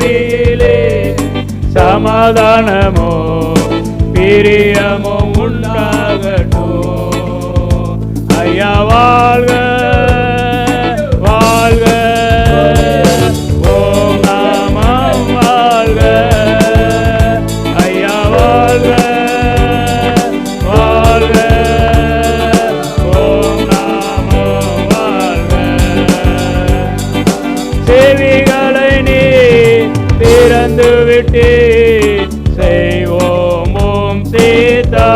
பூமியிலே சமாதானமோ பிரியமோ உண்டாகட்டும். ஐயா வாழ்க வாழ்க, ஓம் நாமம் வாழ்க. ஐயா வாழ்க வாழ்க, ஓம் நாமம் வாழ்க. செவிகளை நீ திறந்து விட்டு செய்வோம் ஓம் சீதா.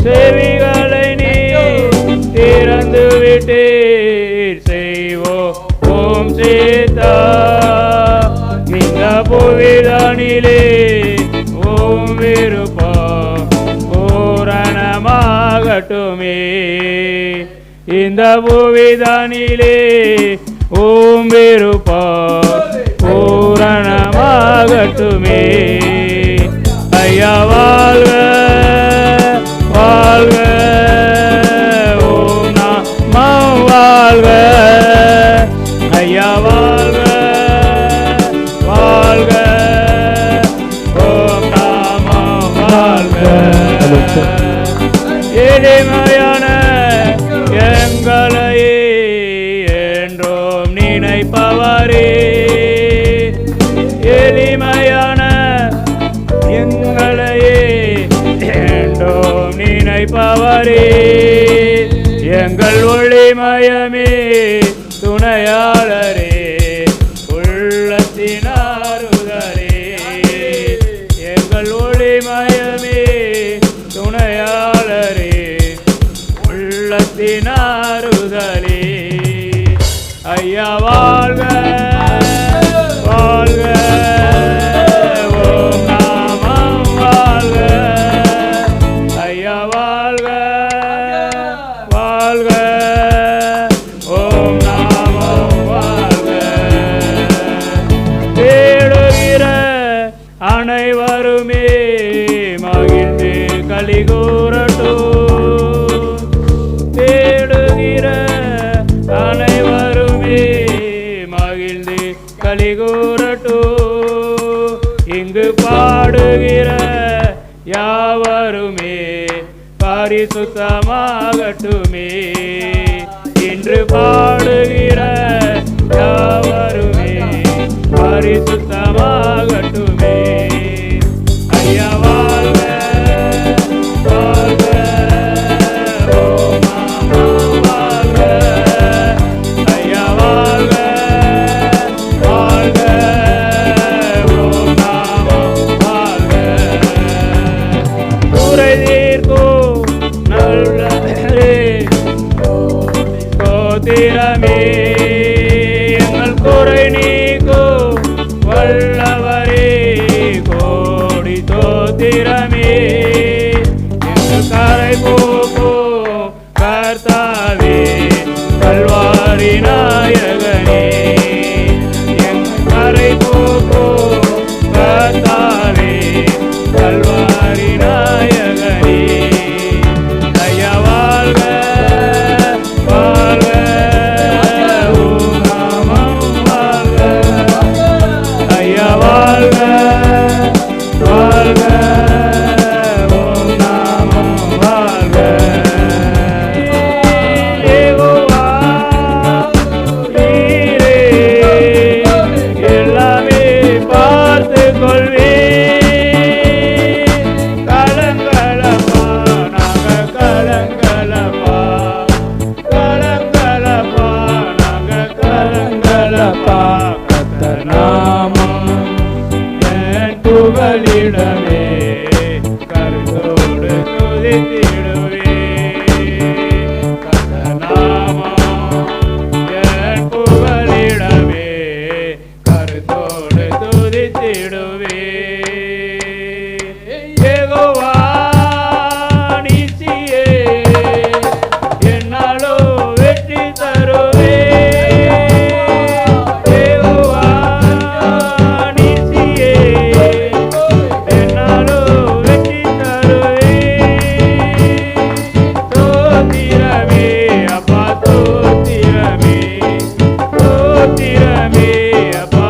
செவிகளை நீ திறந்து விட்டு செய்வோம் ஓம் சீதா. இந்த புவிதானிலே ஓம் விருப்பம் பூரணமாகட்டுமே. இந்த புவிதானிலே ஓம் விருப்பம் பூரணமாகட்டுமே. ஐயா வாழ்க வாழ்க, ஓம் நாமம் வாழ்க. ஐயா வாழ்க வாழ்க, ஓம் நாமம் வாழ்க. எளிமையான எங்களையே என்றும் நினைப்பவரே, எளிமையான எங்களையே என்றும் நினைப்பவரே, எங்கள் ஒளிமயமே துணையாளரே, உள்ளத்தின் ஆறுதலே. எங்கள் ஒளிமயமே துணையாளரே, உள்ளத்தின் ஆறுதலே. ஐயா வாழ்க வாழ்க, ஓம் நாமம் வாழ்க. ஐயா வாழ்க வாழ்க, ஓம் நாமம் வாழ்க. தேடுகிற அனைவருமே மகிழ்ந்து கலிகூரட்டும். தேடுகிற அனைவருமே மகிழ்ந்து கலிகூரட்டும். இங்கு பாடுகிற யாவருமே பரிசுத்தமாகட்டுமே. இன்று பாடுகிற யாவருமே பரிசுத்தமாகட்டுமே. ஐயா வாழ்க வாழ்க, ஓம் நாமம் வாழ்க. ஐயா வாழ்க வாழ்க, ஓம் நாமம் வாழ்க. குறை தீர்க்கும் நல்லவரே ஸ்தோத்திரமே, எங்கள் குறை நீக்கும் வல்லவரே கோடி ஸ்தோத்திரமே. எங்கள் கரை போக்கும் கர்த்தாவே கல்வாரி நாயகனே, எங்கள் கரை போக்கும் கர்த்தாவே கல்வாரி நாயகனே. ஐயா வாழ்க வாழ்க, ஓம் நாமம் வாழ்க. ஐயா வாழ்க வாழ்க, ஓம் நாமம் வாழ்க. யெகோவா நீரே எல்லாமே பார்த்து கொள்வே. கலங்கலப்பா நாங்க கலங்கலப்பா, கலங்கலப்பா நாங்க கலங்கலப்பா. கர்த்தர் நாமம் என் புகலிடமே, கருத்தோடு துதித்திடுவே. கர்த்தர் நாமம் என் புகலிடமே, கருத்தோடு துதித்திடுவே. யெகோவா நீசியே என்னாலோ வெற்றி தருவே. யெகோவா நீசியே என்னாலோ வெற்றி தருவே. தோத்திரமே அப்பா தோத்திரமே, தோத்திரமே அப்பா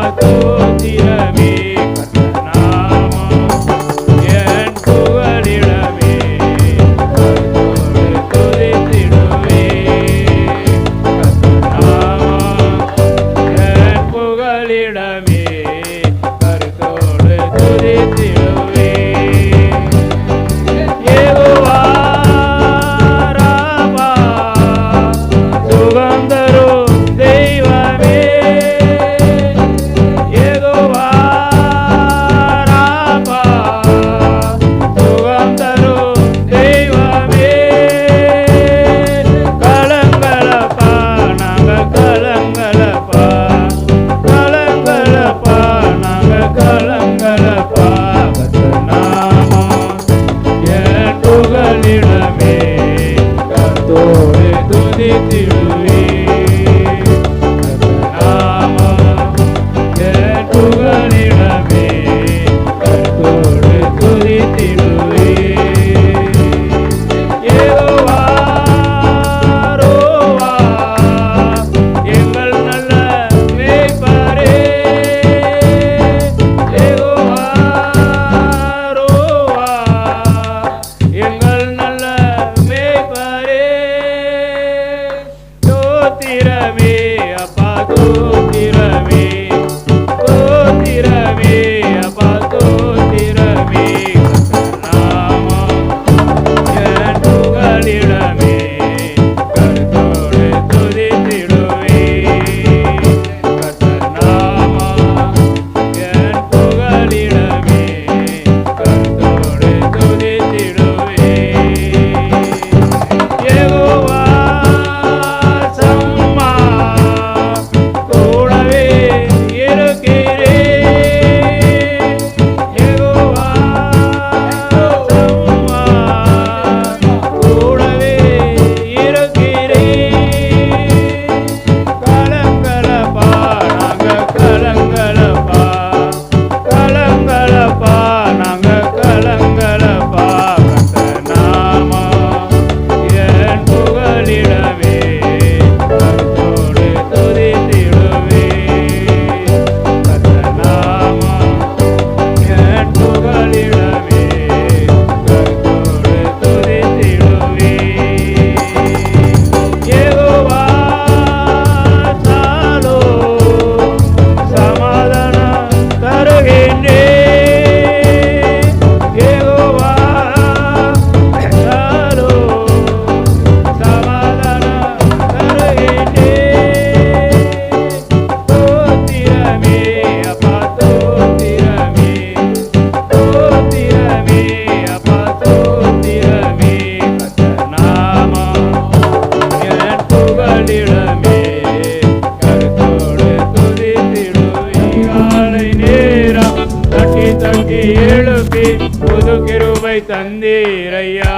தந்தீரையா.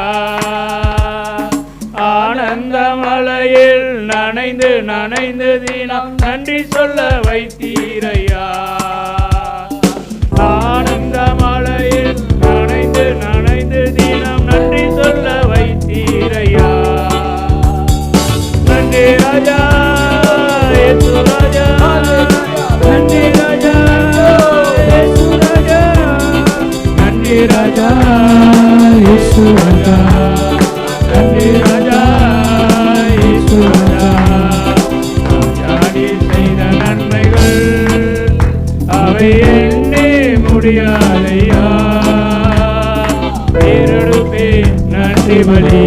ஆனந்த மலையில் நனைந்து நனைந்து தினம் நன்றி சொல்ல வைத்தீரையா. ஆனந்த மலையில் நனைந்து நனைந்து தினம் நன்றி சொல்ல வைத்தீரையா. நன்றி ராஜா இயேசு ராஜா, நன்றி ராஜா இயேசு ராஜா, நன்றி ராஜா இயேசு ராஜா, நன்றி ராஜா இயேசு ராஜா. ராஜாடி செய்த நன்மைகள் அவை எண்ணி முடியாதையா. பேரெடுப்பே நன்றி பலி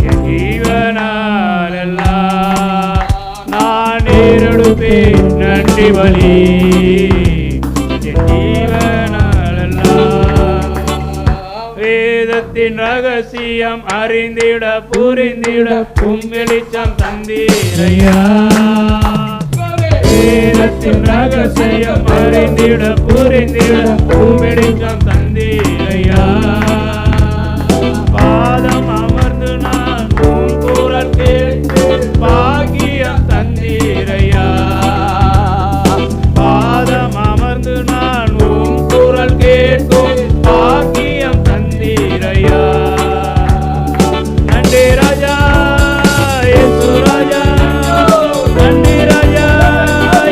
என் ஜீவனாலெல்லாம். நான் நேரெடுப்பே நன்றி பலி என் ஜீவனாலெல்லாம். வேதத்தின் ரகசியம் அறிந்திட புரிந்திட வெளிச்சம் தந்தீரையா. வேதத்தின் ரகசியம் அறிந்திட புரிந்திட வெளிச்சம் தந்தீரையா. பாதம் அமர்ந்து நான் உன் குரல் கேட்டு பாக்கியம் தந்தீரையா. பாதம் அமர்ந்து நான் உன் குரல் கேட்கும் பாக்கியம் தந்தீரையா. நன்றி ராஜா இயேசு ராஜா, நன்றி ராஜா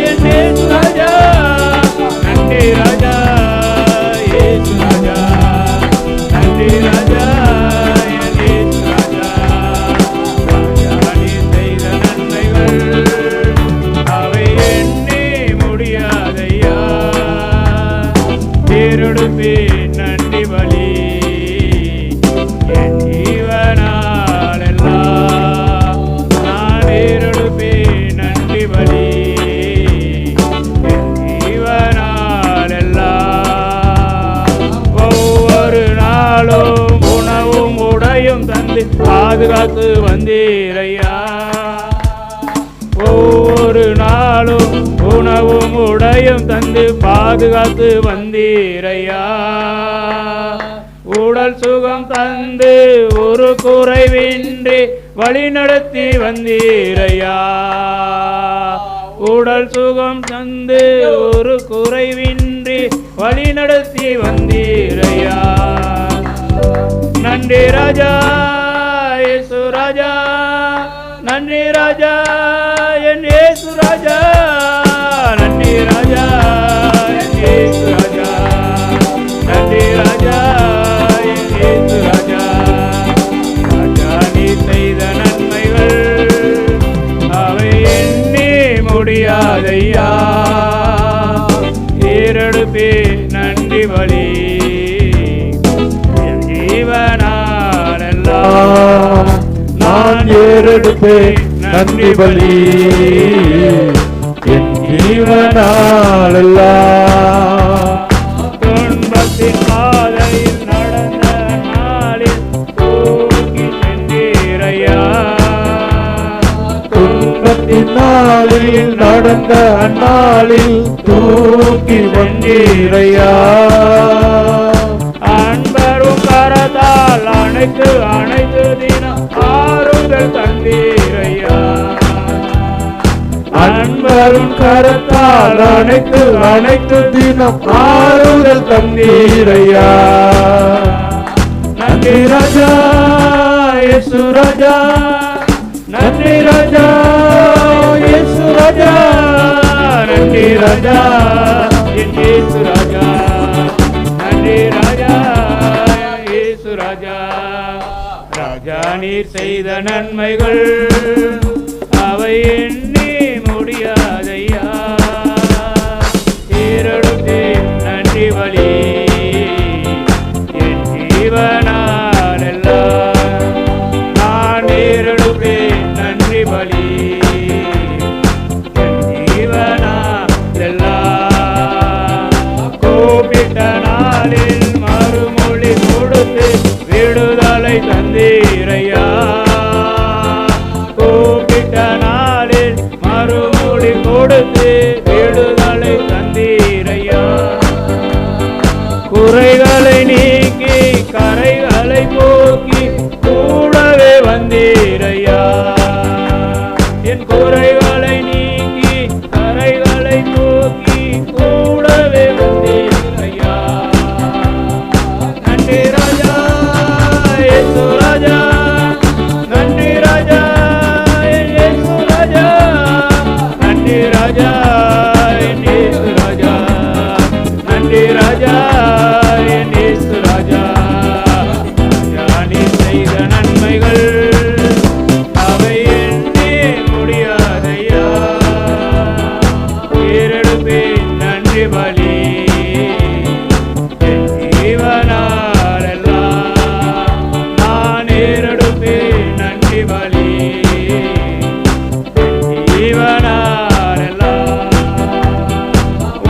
என் இயேசு ராஜா, நன்றி ராஜா இயேசு ராஜா, நன்றி ராஜா என் இயேசு ராஜா. ராஜாடி செய்த நன்மைகள் அவை எண்ணி முடியாதையா. தேரெடுப்பே நன்றி பலி என் ஜீவனாலெல்லாம். நான் தேரெடுப்பே நன்றி பலி என் ஜீவனாலெல்லாம். ஒவ்வொரு நாளும் உணவும் உடையும் தந்து பாதுகாத்து வந்தீரையா. ஒவ்வொரு நாளும் உணவும் உடையும் தந்து பாதுகாத்து வந்தீரையா. உடல் சுகம் தந்து ஒரு குறைவின்றி வழிநடத்தி வந்தீரையா. உடல் சுகம் தந்து ஒரு குறைவின்றி வழிநடத்தி வந்தீரையா. நன்றி ராஜா இயேசு ராஜா, நன்றி ராஜா என் இயேசு ராஜா, நன்றி ராஜா என் இயேசு ராஜா, நன்றி ராஜா என் இயேசு ராஜா. ராஜா நீ செய்த நன்மைகள் அவை எண்ணி முடியாதையா. ஏறெடுப்பே நன்றி பலி என் ஜீவனாலெல்லாம். நான் ஏறெடுப்பே நன்றி பலி என் ஜீவனாலெல்லாம். துன்பத்தின் பாதையில் நடந்த நாளில் தூக்கி சென்றீரையா. துன்பத்தின் நாளில் நடந்த நாளில் தூக்கி வந்தீரையா. அன்பரும் கரத்தால் அணைத்து அணைத்து தினம் ஆறுதல் தந்தீரையா. அன்பரும் கரத்தால் அணைத்து அணைத்து தினம் ஆறுதல் தந்தீரையா. நன்றி ராஜா இயேசு ராஜா, நன்றி ராஜா இயேசு ராஜா, நன்றி ராஜா என் இயேசு ராஜா, நன்றி ராஜா இயேசு ராஜா. ராஜா நீர் செய்த நன்மைகள் அவை எண்ணி முடியாதையா. ஏறெடுப்பே நன்றி பலி என் ஜீவனாலெல்லாம். நான் ஏறெடுப்பே நன்றி பலி என் ஜீவனாலெல்லாம். கூப்பிட்ட நாளில் மறுமொழி கொடுத்து விடுதலை தந்தீரையா. கூப்பிட்ட நாளில் மறுமொழி கொடுத்து விடுதலை தந்தீரையா. குறைகளை நீக்கி குறைகளை நீங்கி கரைகளை தூக்கி கூடவே வந்தீர் ஐயா. நன்றி ராஜா இயேசு ராஜா, நன்றி ராஜா இயேசு ராஜா, நன்றி ராஜா இயேசு ராஜா, நன்றி ராஜா இயேசு ராஜா. நீ செய்த நன்மைகள் அவை எண்ணே முடியாதையா. ஏறெடுப்பேன் நன்றி பலி என் ஜீவனாலெல்லாம். நான் ஏறெடுப்பேன் நன்றி பலி என் ஜீவனாலெல்லாம்.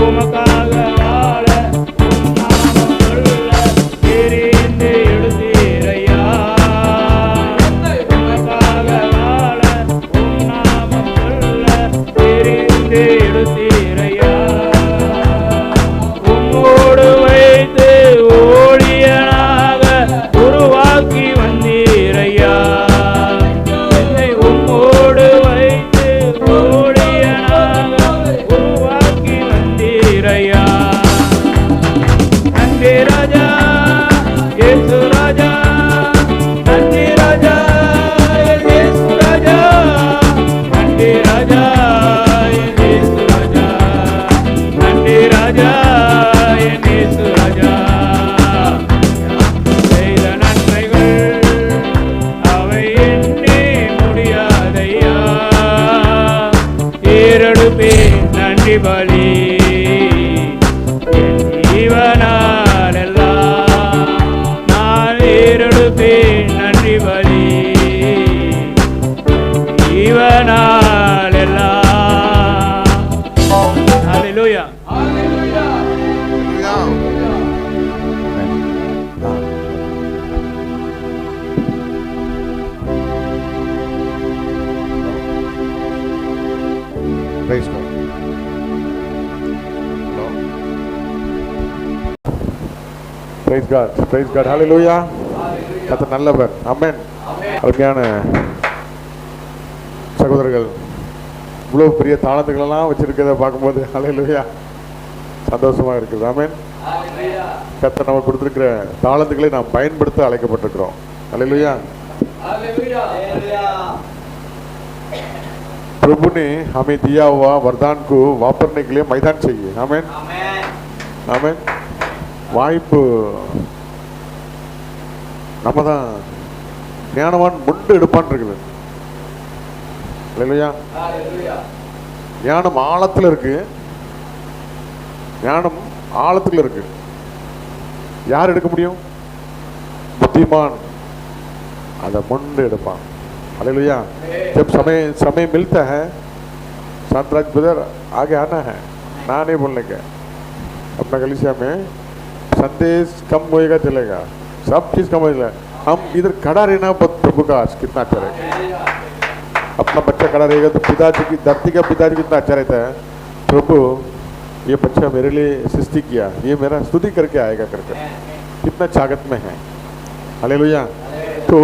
உமக்காக வாழ உம் நாமம் சொல்ல தெரிந்து எடுத்தீரையா. உமக்காக வாழ உம் நாமம் சொல்ல தெரிந்து எடுத்தீரையா. உம்மோடு வைத்து ஊழியனாக உருவாக்கி வந்தீரையா. என்னை உம்மோடு வைத்து ஊழியனாக உருவாக்கி வந்தீரையா. நன்றி ராஜா இயேசு ராஜா, நன்றி ராஜா இயேசு ராஜா, நன்றி ராஜா இயேசு ராஜா, நன்றி ராஜா இயேசு ராஜா. செய்த நன்மைகள் அவை எண்ணே முடியாதையா. ஏறெடுப்பேன் நன்றி பலி என் ஜீவனாலெல்லாம். நான் ஏறெடுப்பேன் நன்றி பலி ஜீவனாலெல்லாம். ஹல்லேலூயா. Praise God. Hello. Praise God. Praise God. Hallelujah. கர்த்தர் நல்லவர். ஆமென். அருமையான சகோதரர்கள் இவ்வளவு பெரிய தாளத்துகளெல்லாம் வச்சிருக்கிறத பார்க்கும்போது ஹல்லேலூயா சந்தோஷமா இருக்குது. ஆமென். கர்த்தர் நமக்கு கொடுத்திருக்கிற தாளத்துக்களை நாம் பயன்படுத்த அழைக்கப்பட்டிருக்கிறோம். ஹல்லேலூயா. प्रभु ने हमें दिया हुआ वरदान को वापरने के लिए मैदान चाहिए. आमेन आमेन. வாய்ப்பு நம்ம தான் ஞானவான் முண்டு எடுப்பான் இருக்குது. இல்லையா? ஞானம் ஆழத்தில் இருக்கு. ஞானம் ஆழத்தில் இருக்கு. யார் எடுக்க முடியும்? புத்திமான் அதை முண்டு எடுப்பான். हालेलुया. जब समय मिलता है शांतराज ब्रदर आगे आना है, ना नहीं बोलने का. अपना कलीसिया में संदेश कम होएगा चलेगा, सब चीज कम होएगा. हम इधर खड़ा रहना प्रभु का कितना अच्छा रहेगा. अपना बच्चा खड़ा रहेगा तो पिताजी की धरती का पिताजी कितना अच्छा रहता है. प्रभु ये बच्चा मेरे लिए सृष्टि किया, ये मेरा स्तुति करके आएगा करके कितना चागत में है. हालेलुया. तो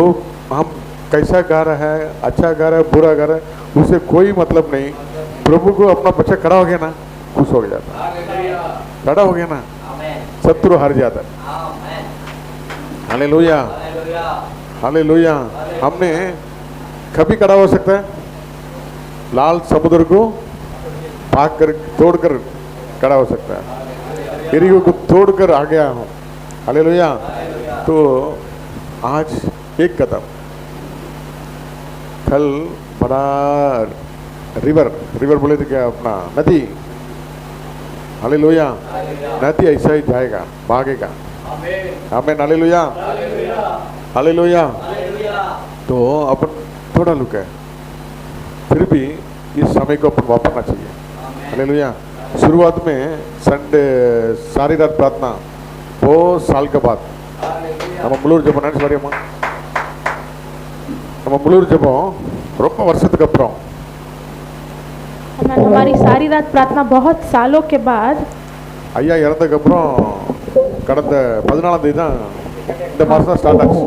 हम कैसा गा रहा है, अच्छा गा रहा है, बुरा गा रहा है, उसे कोई मतलब नहीं. प्रभु को अपना बच्चा खड़ा हो गया ना, खुश हो जाता. खड़ा हो गया ना, शत्रु हार जाता. Hallelujah hallelujah. हमने कभी खड़ा हो सकता है? लाल समुद्र को भाग कर तोड़कर खड़ा हो सकता है. एरियो को तोड़कर आ गया हूँ. हालेलुया. तो आज एक कदम. कल बड़ा रिवर बोले थे क्या? अपना नदी. हालेलुया. नदी ऐसा ही जाएगा, भागेगा. आमीन. Hallelujah hallelujah. तो अपन थोड़ा लुक है, फिर भी इस समय को अपन वापरना चाहिए. हालेलुया. शुरुआत में संडे सारी रात प्रार्थना, बहुत साल के बाद நம்ம முழூர் ஜெபம் நினைச்சு வரையம்மா. நம்ம முழூர் ஜெபம் ரொம்ப வருஷத்துக்கு அப்புறம். हमारी सारी रात प्रार्थना बहुत सालों के बाद. ஐயா இறந்ததுக்கு அப்புறம் கடந்த 14ஆம் தேதி தான் இந்த மாசம் தான் ஸ்டார்ட் ஆச்சு.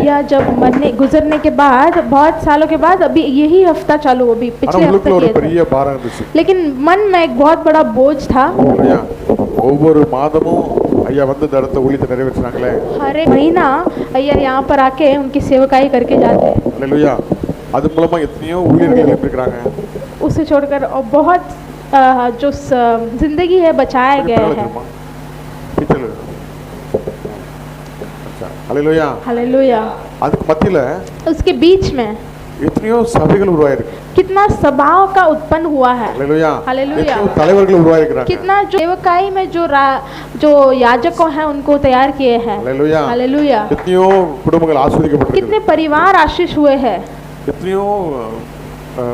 या जब मरने गुजरने के बाद बहुत सालों के बाद अभी यही हफ्ता चालू अभी ஆனா पिछले हफ्ते உள்ளுக்குள்ள ஒரு किए थे। பெரிய பாரம் இருந்துச்சு. लेकिन मन में एक बहुत बड़ा बोझ था। ஐயா ஒவ்வொரு மாதமும் ஐயா வந்து இந்த இடத்த ஊழியத்தை நிறைவேற்றினாங்களே. हर एक महीना अय्यर यहाँ पर आके उनकी सेवकाई करके जाते हैं। அல்லேலூயா. அது மூலமா எத்தனையோ ஊழியர்கள் எழுப்பியிருக்கிறாங்க. उसे छोड़कर और बहुत जो जिंदगी है बचाया गया है। அல்லேலூயா. हालेलुया। அதுக்கு மத்தியில उसके बीच में எத்தனையோ சபைகள் உருவாயிருக்கு. कितना सभाओं का उत्पन्न हुआ है। அல்லேலூயா. हालेलुया। எத்தனையோ தலைவர்கள் உருவாயிருக்கிறாங்க. कितना जो सेवकाई में जो याजकों हैं उनको तैयार किए हैं। அல்லேலூயா. हालेलुया। எத்தனையோ குடும்பங்கள் ஆசீர்வதிக்கப்பட்டிருக்கு. कितने परिवार आशीष हुए हैं। எத்தனையோ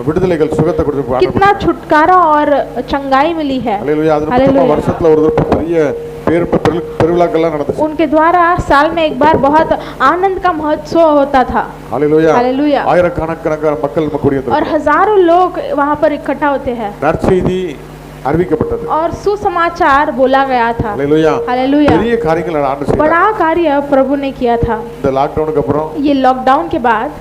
விடுதலைகள் சுகத்தை கொடுத்து कितना छुटकारा और चंगाई मिली है। அல்லேலூயா. அது हालेलुया। வருஷத்துல ஒரு தடவை பெரிய பெருவிழாக்கள்லாம் நடந்துச்சு. उनके द्वारा साल में एक बार बहुत आनंद का महोत्सव होता था। हालेलुया. हालेलुया। ஆயிரக்கணக்கான மக்கள் और हजारों लोग वहाँ पर इकट्ठा होते हैं நற்செய்தி அறிவிக்கப்பட்டது और सुसमाचार बोला गया था। हालेलुया. हालेलुया। பெரிய காரியங்கள் ஆண்டு செய்தார். बड़ा कार्य प्रभु ने किया था। இந்த லாக்டவுனுக்கு அப்புறம் ये लॉकडाउन के बाद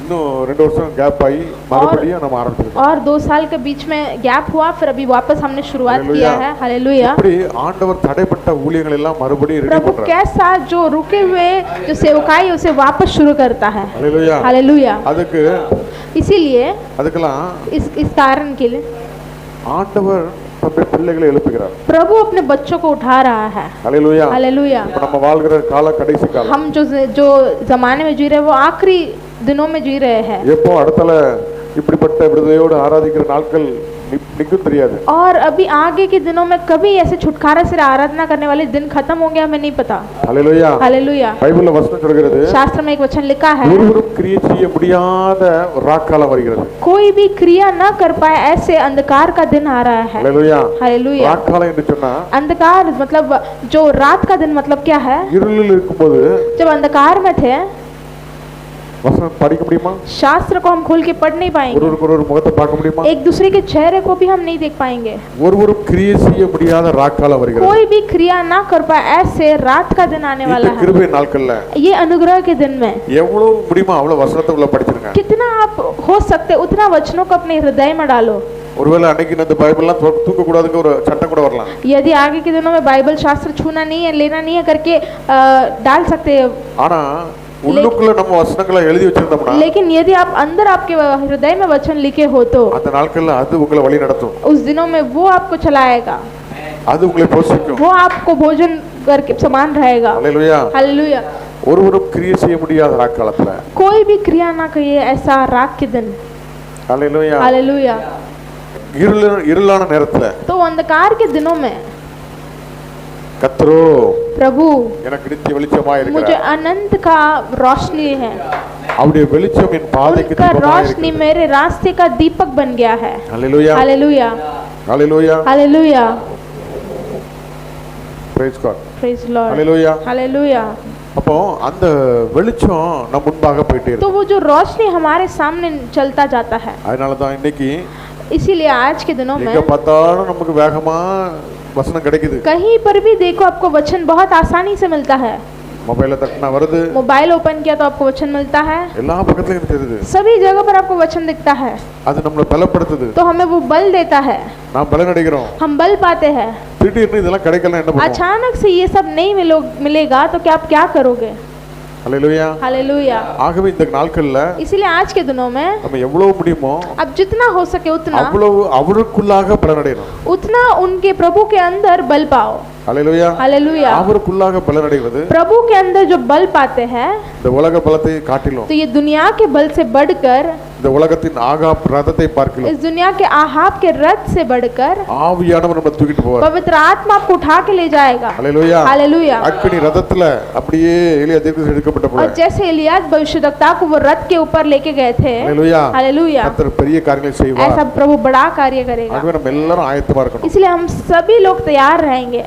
இன்னும் 2 வருஷம் கேப் ஆகி மறுபடியும் நம்ம ஆரம்பிச்சிருக்கோம். और 2 साल के बीच में गैप हुआ फिर अभी वापस हमने शुरुआत किया है। हालेलुया। இப்படி ஆண்டவர் தடைப்பட்ட ஊழியங்கள் எல்லாம் மறுபடியும் ரெடி प्रभु பண்றார். कैसा जो रुके हुए जो सेवकाई उसे वापस शुरू करता है। हालेलुया. हालेलुया। அதுக்கு इसीलिए அதுக்கெல்லாம் इस कारण के लिए ஆண்டவர் தம்முடைய பிள்ளைகளை எழுப்புகிறார். प्रभु अपने बच्चों को उठा रहा है। हालेलुया. हालेलुया। இப்ப நம்ம வாழ்கிற கால கடைசி காலம். हम जो जमाने में जी रहे हैं वो आखिरी दिनों में जी रहे हैं। எப்போ அடுத்தல இப்படிப்பட்ட விடுதலையோடு ஆராதிக்கிற நாட்கள் निकल தெரியாது। और अभी आगे के दिनों में कभी ऐसे छुटकारा से आराधना करने वाले दिन खत्म होंगे हमें नहीं पता। हालेलुया। हालेलुया। பைபிள்ல வசனம் சொல்கிறது शास्त्र में एक वचन लिखा है ஒருவரும் கிரியை செய்ய முடியாத ராக்காலம் வருகிறது। कोई भी क्रिया न कर पाए ऐसे अंधकार का दिन आ रहा है। हालेलुया। हालेलुया। ராக்காலம் என்று சொன்னா अंधकार मतलब जो रात का दिन मतलब क्या है? இருளில் இருக்கும்போது जब अंधकार में थे வசனம் படிக்க முடியுமா? शास्त्र को हम खोल के पढ़ नहीं पाएंगे। ஒருவருக்கு முகத்தை பார்க்க முடியுமா? एक दूसरे के चेहरे को भी हम नहीं देख पाएंगे। ஒருவரும் கிரியை செய்ய முடியாத ராக்காலம் வருகிறது। कोई भी क्रिया ना कर पाए ऐसे रात का दिन आने वाला இந்த है। கிருபை நாட்கள்ல ये अनुग्रह के दिन में எவ்வளவு முடியுமா அவ்வளவு வசனத்தை உள்ள படிச்சிருங்க। कितना आप हो सकते उतना वचनों को अपने हृदय में डालो। ஒருவேளை அன்னைக்கு இந்த பைபிள்லாம் தூக்க கூடாதுங்க ஒரு சட்டம் கூட வரலாம்। यदि आगे के दिनों में बाइबल शास्त्र छूना नहीं है लेना नहीं है करके डाल सकते हैं। ஆனா உள்ளுக்குள்ள நம்ம வசனங்களை எழுதி வச்சிருந்தோம்னா लेकिन यदि आप अंदर आपके हृदय में वचन लिखे हो तो அந்த நாட்கள்ல அது உங்களை வழி நடத்தும்। उस दिनों में वो आपको चलाएगा। அது உங்களை போஷிக்கும்। वो आपको भोजन करके समान रहेगा। हालेलुया। हालेलुया। ஒருவரும் கிரியை செய்ய முடியாத ராக்காலத்துல कोई भी क्रिया ना करे ऐसा रात के दिन। हालेलुया। हालेलुया। இருளான நேரத்துல तो अंधकार के दिनों में கர்த்தரோ प्रभु எனக்கு நித்திய வெளிச்சமாய் मुझे இருக்கிறார்। अनंत का रोशनी है। அவருடைய வெளிச்சம் என் பாதைக்கு उनका தீபமாய் रोशनी இருக்கிறது। मेरे रास्ते का दीपक बन गया है। Hallelujah. Hallelujah. Hallelujah. Hallelujah. praise god। Praise Lord. Hallelujah. Hallelujah. அப்போ அந்த வெளிச்சம் நம்ம முன்பாக போயிட்டே तो இருக்கு। वो जो रोशनी हमारे सामने चलता जाता है। அதனால தான் இன்னைக்கு इसीलिए आज के दिनों எங்க में பார்த்தாலும் நமக்கு வேகமா வசனம் கிடைக்குது। कहीं पर भी देखो आपको वचन बहुत आसानी से मिलता है। மொபைல்ல தட்டினா வருது। मोबाइल ओपन किया तो आपको वचन मिलता है। எல்லா பக்கத்துலயும் தெரியுது। सभी जगह पर आपको वचन दिखता है। அது நம்மள பலப்படுத்துது। तो हमें वो बल देता है। நாம் பலன் அடைகிறோம்। हम बल पाते हैं। திடீர்னு இதெல்லாம் கிடைக்கலன்னா என்ன பண்ணுவோம்? अचानक से ये सब नहीं मिलेगा तो क्या आप क्या करोगे? हालेलुया। हालेलुया। ஆகவே இந்த நாட்கள்ல इसीलिए आज के दिनों में நம்ம எவ்வளவு முடியுமோ अब जितना हो सके उतना அவ்வளவு அவருக்குள்ளாக பலன் அடையணும்। उतना उनके प्रभु के अंदर बल पाओ। हालेलुया। हालेलुया। அவருக்குள்ளாக பலன் அடைவது प्रभु के अंदर जो बल पाते हैं இந்த உலக பலத்தை காட்டிலும் तो ये दुनिया के बल से बढ़कर இந்த உலகத்தின் ஆகாப் ரதத்தை பார்க்கலாம் इस दुनिया के आहाब के रथ से बढ़कर ஆவியானவர் நம்ம தூக்கிட்டு போவார்। पवित्र आत्मा आपको उठा के ले जाएगा। हालेलुया। हालेलुया। அக்கினி ரதத்துல அப்படியே எலியா தீர்க்கதரிசி எடுக்கப்பட்ட போல और जैसे इलियास भविष्यद्वक्ता को वो रथ के ऊपर लेके गए थे। हालेलुया। हालेलुया। கர்த்தர் பெரிய காரியங்களை செய்வார்। ऐसा प्रभु बड़ा कार्य करेगा। ஆகவே நம்ம எல்லாரும் ஆயத்தமா இருக்கணும்। इसलिए हम सभी लोग तैयार रहेंगे।